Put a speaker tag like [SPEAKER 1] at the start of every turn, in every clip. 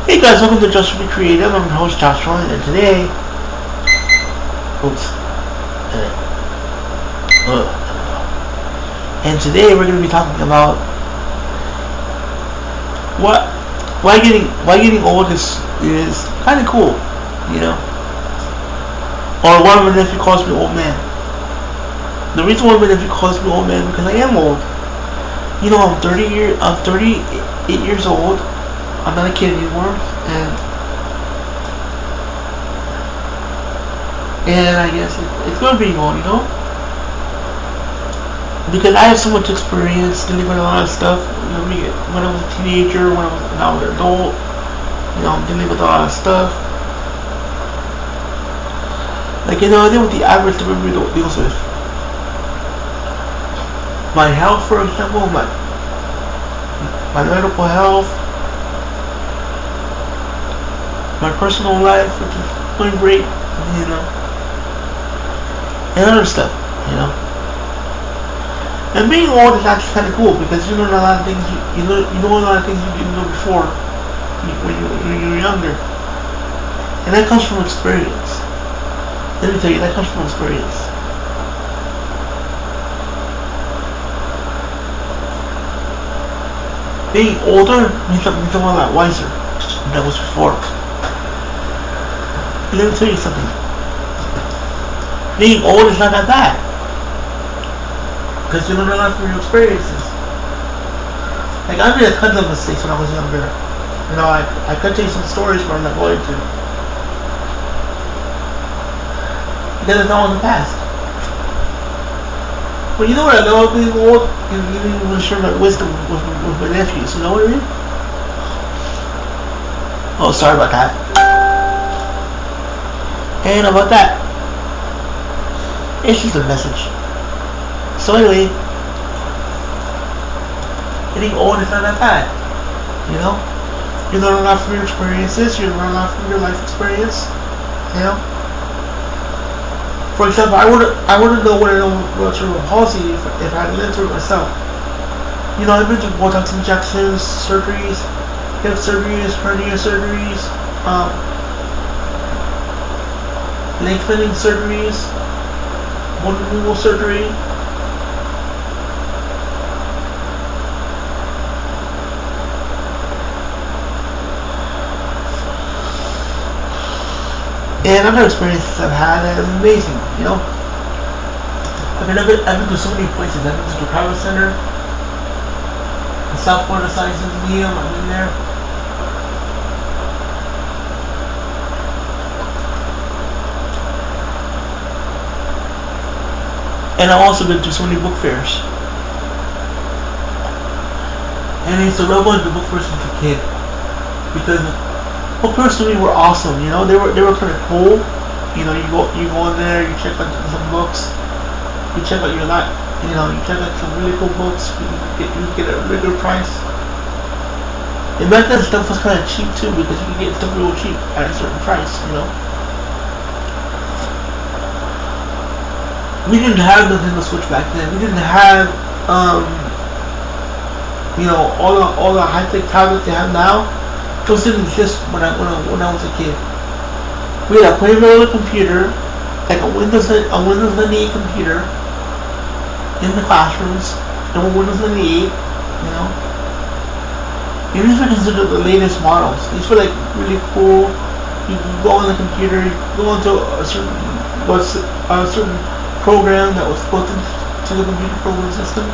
[SPEAKER 1] Hey guys, welcome to Just Be Creative. I'm your host Joshua, and today, oops, and today we're going to be talking about why getting old is kind of cool, you know, or why my nephew calls me old man. The reason why my nephew calls me old man because I am old. You know, I'm 38 years old. I'm not a kid anymore, and I guess it's good being old, you know, because I have so much experience dealing with a lot of stuff. You know, when I was a teenager, now an adult, you know, I'm dealing with a lot of stuff. Like, you know, I deal with the average that everybody deals with. My health, for example, my medical health, my personal life, which is going great, you know, and other stuff, you know. And being old is actually kind of cool because you learn a lot of things. You know a lot of things you didn't know before when you were younger, and that comes from experience. Let me tell you, that comes from experience. Being older means I'm a lot wiser than I was before. Let me tell you something. Being old is not that bad. Because you learn a lot from your experiences. Like, I made a ton of mistakes when I was younger. You know, I could tell you some stories, but I'm not going to. Because it's all in the past. But you know what I love being old? You didn't even share my wisdom with my nephews. You know what I mean? Oh, sorry about that. And about that, it's just a message. So anyway, getting old is not that bad, you know. You learn a lot from your experiences. You learn a lot from your life experience, you know. For example, I wouldn't know what cerebral palsy if I had lived through it myself. You know, I've been through Botox injections, surgeries, hip surgeries, hernia surgeries, lengthening surgeries, bone removal surgery. And other experiences I've had that are amazing, you know. I've been to so many places. I've been to the Travel Center, the South Florida Science Museum. I've been there. And I've also been to so many book fairs. And I used to love going to the book fairs as a kid because book fairs to me were awesome. You know, they were kind of cool. You know, you go in there, you check out some books, you check out your lot. You know, you check out some really cool books. You get a really good price. And back then stuff was kind of cheap too because you could get stuff real cheap at a certain price. You know. We didn't have Nintendo Switch back then. We didn't have, you know, all the high-tech tablets they have now. Those didn't exist when I was a kid. We had a plain vanilla computer, like a Windows 98 computer, in the classrooms. There were Windows 98, you know. And these were considered the latest models. These were like really cool. You can go on the computer, you go into a certain program that was built into the computer program system.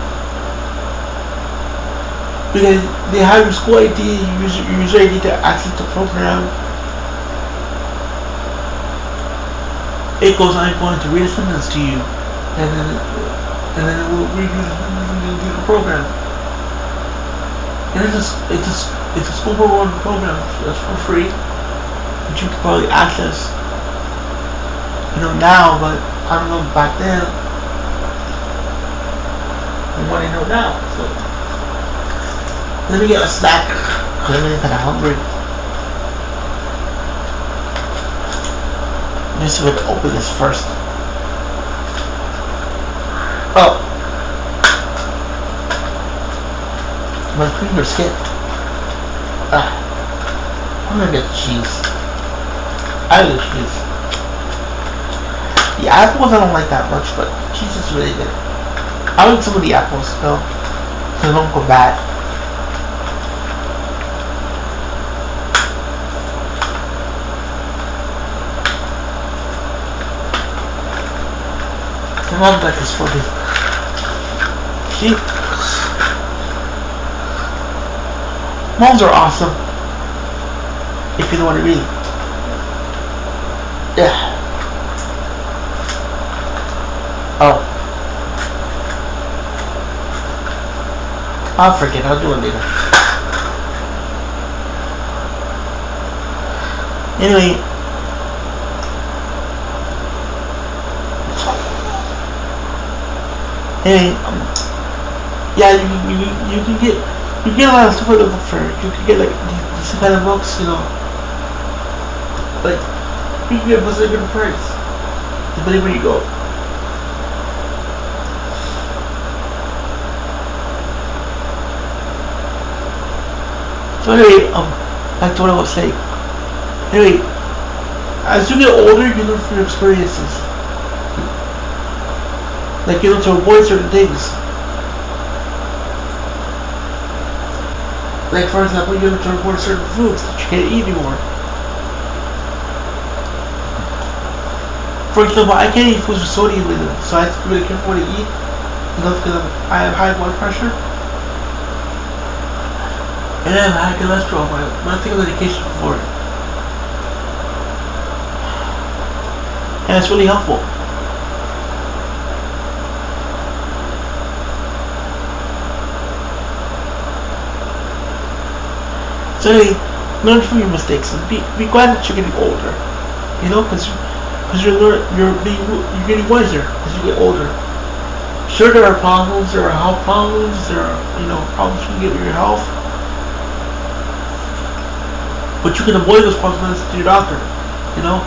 [SPEAKER 1] Because they have your school ID, your user ID to access the program. It goes on going to read a sentence to you, and then it will read you the program. And it's a school program that's for free, that you can probably access, you know, now, but I don't know back then. And what I know now. So let me get a snack because I'm kind of hungry. Let me see if I can open this first. Oh, my finger skipped. I'm gonna get the cheese. I like the cheese. The apples I don't like that much, but the cheese is really good. I like some of the apples though, so they don't go bad. My mom's like this for me. See? Moms are awesome. If you know what I mean. Yeah. Oh. I'll forget. I'll do it later. Anyway. Yeah, you can get a lot of stuff out of the fair. You can get like these kind of books, you know. Like you can get books at a good price, depending where you go. So anyway, back to what I was saying. Anyway, as you get older, you learn from your experiences. Like you know to avoid certain things. Like for example, you have to avoid certain foods that you can't eat anymore. For example, I can't eat foods with sodium in them, so I have to be really careful what I eat. You know, because I have high blood pressure. And I have high cholesterol, but I'm taking medication for it. And it's really helpful. So anyway, learn from your mistakes and be glad that you're getting older. You know, because you're getting wiser as you get older. Sure, there are problems, there are health problems, there are problems you can get with your health, but you can avoid those problems to your doctor. You know.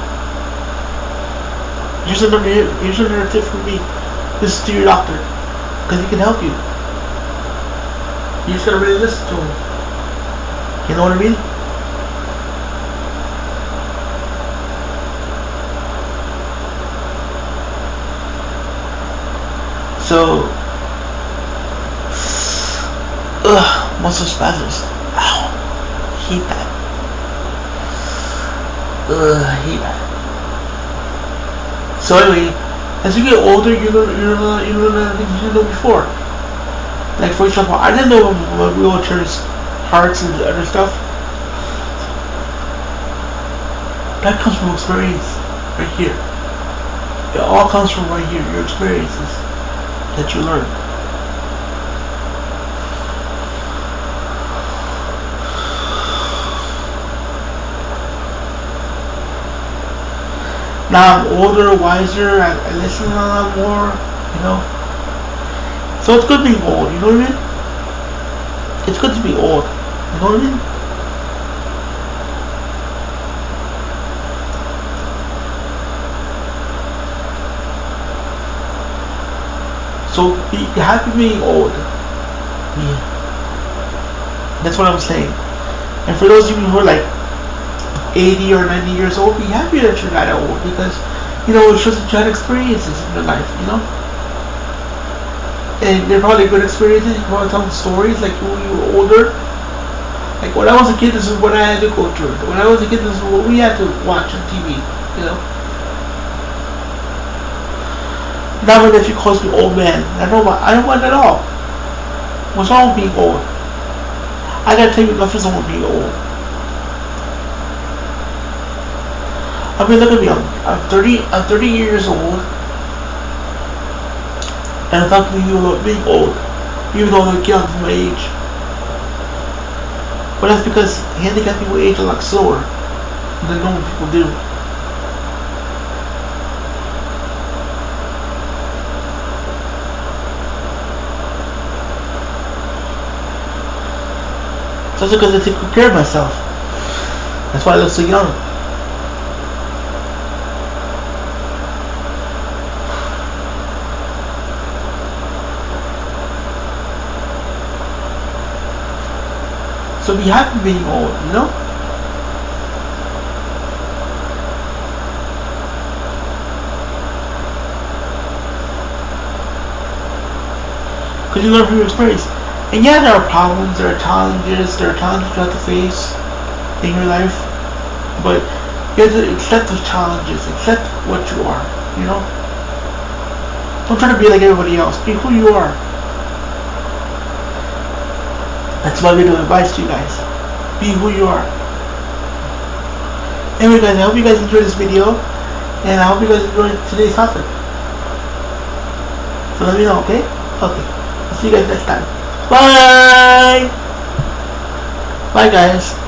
[SPEAKER 1] Here's another tip from me. This is to your doctor, because he can help you. You just gotta really listen to him. You know what I mean? So, muscle spasms. Ow, hate that. Hate that. So anyway, as you get older, you learn things you didn't know before. Like for example, I didn't know about wheelchairs, hearts, and other stuff. That comes from experience, right here. It all comes from right here, your experiences that you learn. Now I'm older, wiser, I listen a lot more, you know. So it's good being old, you know what I mean? It's good to be old, you know what I mean? So be happy being old. Yeah. That's what I'm saying. And for those of you who are like 80 or 90 years old, be happy that you're that old, because it shows that you had experiences in your life, you know. And they're probably good experiences. You can probably tell them stories like when you were older. Like when I was a kid, this is what I had to go through. When I was a kid, this is what we had to watch on TV, you know. Now my nephew calls me old man. I don't want that at all. What's wrong with being old? I gotta tell you, nothing's wrong with being old. I mean, look at me. I'm 30 years old, and I'm talking to you about being old, even though I'm young for my age. But that's because handicapped people age a lot slower than normal people do. So it's because I take good care of myself. That's why I look so young. So be happy being old, you know? Because you learn from your experience. And yeah, there are problems, there are challenges you have to face in your life. But you have to accept those challenges, accept what you are, you know? Don't try to be like everybody else. Be who you are. That's my video advice to you guys. Be who you are. Anyway guys, I hope you guys enjoyed this video. And I hope you guys enjoyed today's topic. So let me know, okay? Okay. I'll see you guys next time. Bye! Bye guys.